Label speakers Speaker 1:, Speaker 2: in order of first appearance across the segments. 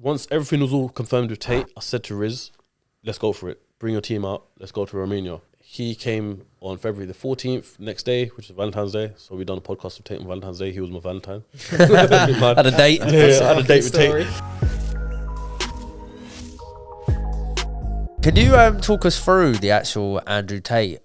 Speaker 1: once everything was all confirmed with Tate, I said to Riz, let's go for it. Bring your team out. Let's go to Romania. He came on February the 14th, next day, which is Valentine's Day. So we done a podcast with Tate on Valentine's Day. He was my Valentine.
Speaker 2: Had a date.
Speaker 1: Yeah, I had a date with Tate.
Speaker 2: Can you talk us through the actual Andrew Tate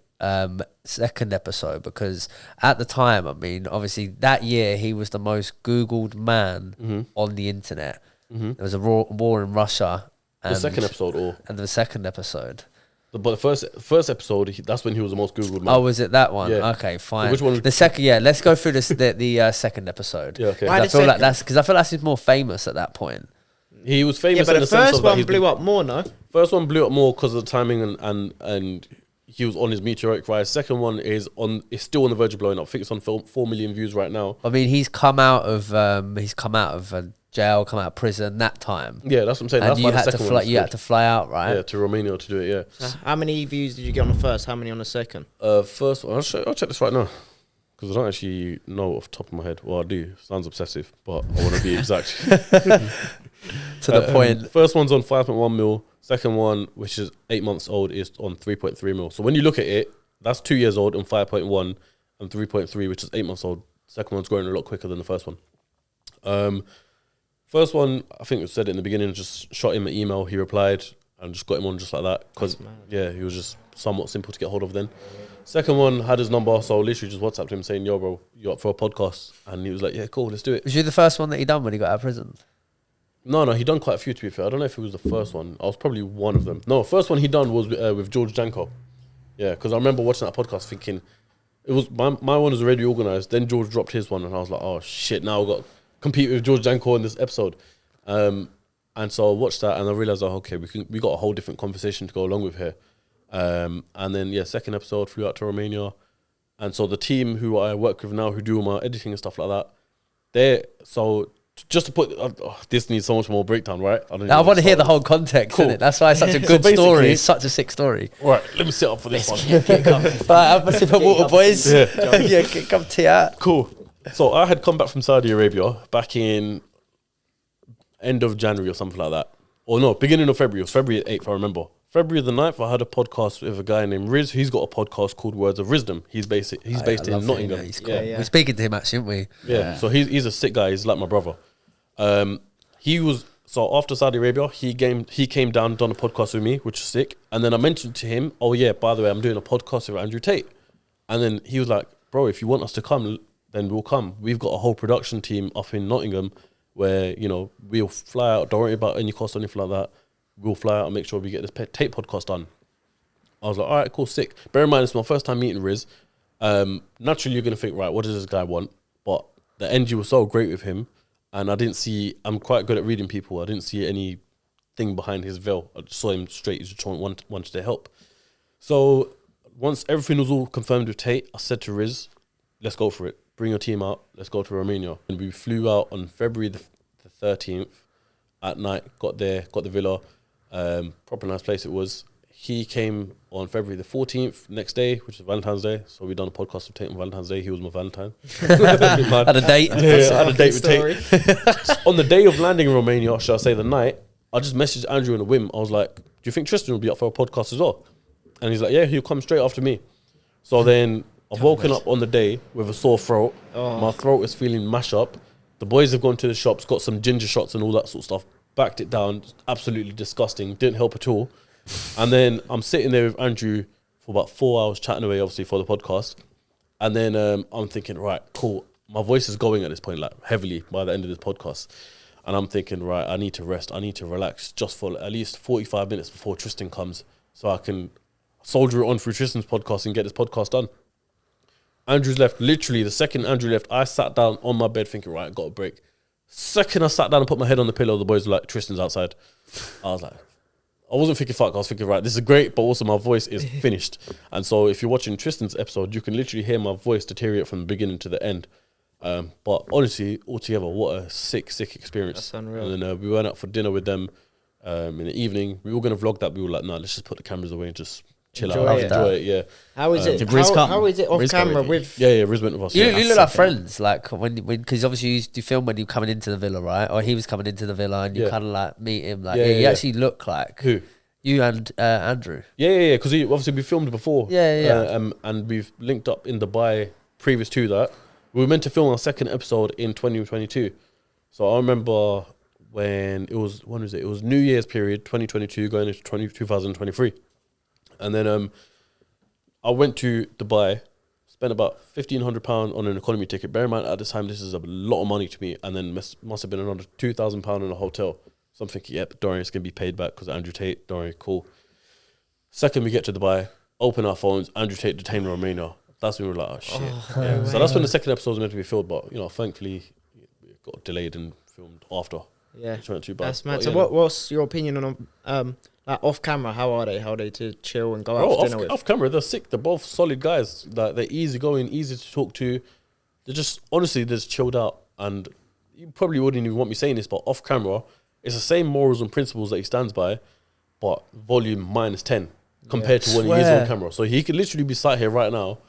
Speaker 2: second episode? Because at the time, I mean, obviously that year he was the most Googled man on the internet. There was a war in Russia.
Speaker 1: The second episode,
Speaker 2: and the second episode.
Speaker 1: But the first episode, that's when he was the most Googled man.
Speaker 2: Oh, was it that one?
Speaker 1: Yeah.
Speaker 2: Okay, fine.
Speaker 1: So which one?
Speaker 2: The second, yeah. Let's go through the second episode.
Speaker 1: Yeah, okay.
Speaker 2: I feel like he's more famous at that point.
Speaker 1: He was famous.
Speaker 3: Yeah, but
Speaker 1: in
Speaker 3: the
Speaker 1: sense
Speaker 3: first
Speaker 1: of that
Speaker 3: one blew up more, no?
Speaker 1: First one blew up more because of the timing and he was on his meteoric rise. Second one is still on the verge of blowing up. I think it's on 4 million views right now.
Speaker 2: I mean, he's come out of jail, come out of prison that time.
Speaker 1: Yeah, that's what I'm saying.
Speaker 2: And
Speaker 1: that's why the second one.
Speaker 2: You had to fly out, right?
Speaker 1: Yeah, to Romania to do it. Yeah.
Speaker 3: How many views did you get on the first? How many on the second?
Speaker 1: First one, I'll check this right now because I don't actually know off the top of my head. Well, I do. Sounds obsessive, but I want to be exact.
Speaker 2: To the point.
Speaker 1: First one's on 5.1 mil. Second one, which is 8 months old, is on 3.3 mil. So when you look at it, that's 2 years old on 5.1 and 3.3, which is 8 months old. Second one's growing a lot quicker than the first one. First one, I think we said it in the beginning, just shot him an email. He replied and just got him on just like that because, yeah, he was just somewhat simple to get hold of then. Second one had his number, so I literally just WhatsApped him saying, yo, bro, you up for a podcast? And he was like, yeah, cool, let's do it.
Speaker 2: Was you the first one that he done when he got out of prison?
Speaker 1: No, he done quite a few, to be fair. I don't know if it was the first one. I was probably one of them. No, first one he done was with George Janko. Yeah, because I remember watching that podcast thinking, it was my one was already organised. Then George dropped his one and I was like, oh, shit, now I've got to compete with George Janko in this episode. And so I watched that and I realised, oh, okay, we got a whole different conversation to go along with here. And then, yeah, second episode, flew out to Romania. And so the team who I work with now, who do all my editing and stuff like that, just to put, this needs so much more breakdown, right? I want
Speaker 2: to hear the whole context,
Speaker 1: cool.
Speaker 2: Innit? That's why it's such a good story. It's such a sick story.
Speaker 1: All right, let me sit up for this one.
Speaker 2: Have a sip of water, boys. Yeah, come to
Speaker 1: Cool. So I had come back from Saudi Arabia back in end of January or something like that. Or no, beginning of February. It was February 8th, I remember. February the 9th, I had a podcast with a guy named Riz. He's got a podcast called Words of Wisdom. He's based in Nottingham.
Speaker 2: He's cool. We're speaking to him actually, aren't we?
Speaker 1: Yeah. So he's a sick guy. He's like my brother. So after Saudi Arabia, he came down, done a podcast with me, which is sick. And then I mentioned to him, oh yeah, by the way, I'm doing a podcast with Andrew Tate. And then he was like, bro, if you want us to come, then we'll come. We've got a whole production team up in Nottingham where, we'll fly out. Don't worry about any cost or anything like that. We'll fly out and make sure we get this Tate podcast done. I was like, all right, cool, sick. Bear in mind, it's my first time meeting Riz. Naturally, you're going to think, right, what does this guy want? But the energy was so great with him. And I'm quite good at reading people. I didn't see anything behind his veil. I just saw him straight. He just wanted to help. So once everything was all confirmed with Tate, I said to Riz, let's go for it. Bring your team out. Let's go to Romania. And we flew out on February the 13th at night. Got there, got the villa. Proper nice place it was. He came on February the 14th, next day, which is Valentine's Day. So we done a podcast with Tate on Valentine's Day. He was my Valentine.
Speaker 2: Had a date.
Speaker 1: Yeah, I had a date with Tate. On the day of landing in Romania, shall I say the night, I just messaged Andrew in a whim. I was like, do you think Tristan will be up for a podcast as well? And he's like, yeah, he'll come straight after me. So then I've woken up on the day with a sore throat. My throat is feeling mash up. The boys have gone to the shops, got some ginger shots and all that sort of stuff. Backed it down. Absolutely disgusting. Didn't help at all. And then I'm sitting there with Andrew for about 4 hours chatting away, obviously, for the podcast. And then I'm thinking, right, cool. My voice is going at this point, like heavily by the end of this podcast. And I'm thinking, right, I need to rest. I need to relax just for at least 45 minutes before Tristan comes so I can soldier it on through Tristan's podcast and get this podcast done. Andrew's left. Literally, the second Andrew left, I sat down on my bed thinking, right, I got a break. Second I sat down and put my head on the pillow, the boys were like, Tristan's outside. I was like, I wasn't thinking fuck, I was thinking, right, this is great, but also my voice is finished. And so if you're watching Tristan's episode, you can literally hear my voice deteriorate from the beginning to the end. But honestly, altogether, what a sick experience.
Speaker 3: That's unreal.
Speaker 1: And then we went out for dinner with them in the evening. We were going to vlog that. We were like, nah, let's just put the cameras away and just chill
Speaker 3: Enjoy
Speaker 1: out,
Speaker 3: it.
Speaker 1: enjoy it. Yeah,
Speaker 3: How is it?
Speaker 4: Did Riz come?
Speaker 3: How is it off
Speaker 4: Riz got
Speaker 3: camera
Speaker 4: with
Speaker 3: with?
Speaker 1: yeah. Riz went with us.
Speaker 2: You,
Speaker 1: yeah.
Speaker 2: you look like
Speaker 4: sick,
Speaker 2: friends, like when because obviously you used to film when you were coming into the villa, right? Or he was coming into the villa, and you
Speaker 1: Yeah.
Speaker 2: kind of like meet him. Like,
Speaker 1: Yeah,
Speaker 2: yeah,
Speaker 1: yeah,
Speaker 2: you
Speaker 1: yeah.
Speaker 2: actually look like
Speaker 1: Who?
Speaker 2: you and Andrew.
Speaker 1: Yeah. Because obviously we filmed before.
Speaker 2: Yeah.
Speaker 1: And we've linked up in Dubai previous to that. We were meant to film our second episode in 2022. So I remember when it was it was New Year's period 2022 going into 2023, and then I went to Dubai, spent about £1,500 on an economy ticket. Bear in mind, at this time, this is a lot of money to me. And then must have been another £2,000 in a hotel. So I'm thinking, yep, Dorian is going to be paid back because Andrew Tate, Dorian, cool. Second, we get to Dubai, open our phones, Andrew Tate detained in Romania. That's when we were like, oh, shit. Yeah. So that's when the second episode was meant to be filmed. But, thankfully, it got delayed and filmed after.
Speaker 3: Yeah,
Speaker 1: Which weren't too bad.
Speaker 3: that's mad.
Speaker 1: But,
Speaker 3: So what's your opinion on like off camera? How are they? How are they to chill and go out for dinner with?
Speaker 1: Off camera, they're sick. They're both solid guys. Like, they're easygoing, easy to talk to. They're just, honestly, they're just chilled out. And you probably wouldn't even want me saying this, but off camera, it's the same morals and principles that he stands by, but volume -10 compared to when he is
Speaker 2: Swear.
Speaker 1: on camera. So he could literally be sat here right now,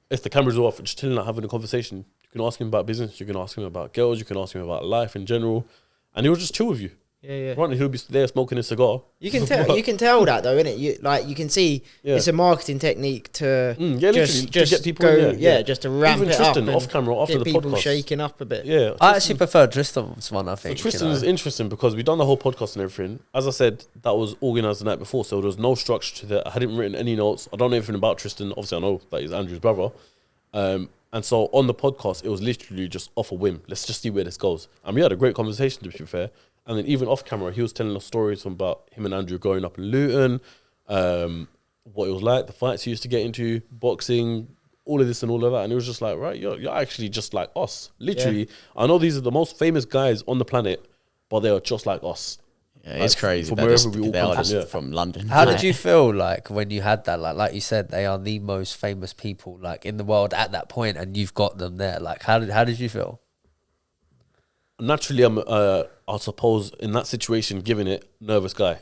Speaker 1: if the cameras are off, just chilling out, having a conversation. You can ask him about business, you can ask him about girls, you can ask him about life in general, and he'll just chill with you.
Speaker 3: Yeah.
Speaker 1: Right, he'll be there smoking a cigar.
Speaker 3: You can tell. You can tell that though, innit? You can see
Speaker 1: Yeah.
Speaker 3: it's a marketing technique to
Speaker 1: literally,
Speaker 3: just
Speaker 1: to get people
Speaker 3: go,
Speaker 1: in, yeah.
Speaker 3: just to ramp
Speaker 1: Even
Speaker 3: it
Speaker 1: Tristan
Speaker 3: up
Speaker 1: off
Speaker 3: and
Speaker 1: camera after
Speaker 3: get
Speaker 1: the
Speaker 3: people
Speaker 1: podcast.
Speaker 3: shaking up a bit.
Speaker 1: Yeah,
Speaker 2: I actually prefer Tristan's one. I
Speaker 1: So
Speaker 2: think
Speaker 1: Tristan
Speaker 2: you
Speaker 1: is
Speaker 2: know.
Speaker 1: interesting because we done the whole podcast and everything. As I said, that was organised the night before, so there was no structure to that. I hadn't written any notes. I don't know anything about Tristan. Obviously, I know that he's Andrew's brother. And so on the podcast, it was literally just off a whim. Let's just see where this goes. And we had a great conversation, to be fair. And then even off camera, he was telling us stories about him and Andrew growing up in Luton, what it was like, the fights he used to get into, boxing, all of this and all of that. And it was just like, right, you're actually just like us. Literally, I know these are the most famous guys on the planet, but they are just like us.
Speaker 4: Yeah, it's
Speaker 1: Like,
Speaker 4: crazy.
Speaker 1: from
Speaker 4: They're
Speaker 1: wherever
Speaker 4: just,
Speaker 1: we all
Speaker 4: they
Speaker 1: come
Speaker 4: are
Speaker 1: from,
Speaker 4: just
Speaker 1: yeah.
Speaker 4: from London.
Speaker 2: How did you feel like when you had that? Like you said, they are the most famous people like in the world at that point, and you've got them there. Like, how did you feel?
Speaker 1: Naturally, I'm, I suppose, in that situation, giving it, nervous guy.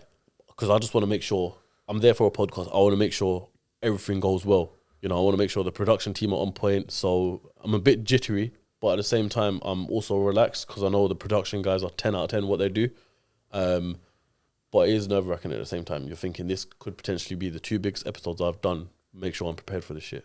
Speaker 1: Because I just want to make sure, I'm there for a podcast, I want to make sure everything goes well. I want to make sure the production team are on point. So I'm a bit jittery, but at the same time, I'm also relaxed because I know the production guys are 10 out of 10 what they do. But it is nerve-wracking at the same time. You're thinking this could potentially be the 2 biggest episodes I've done. Make sure I'm prepared for this shit.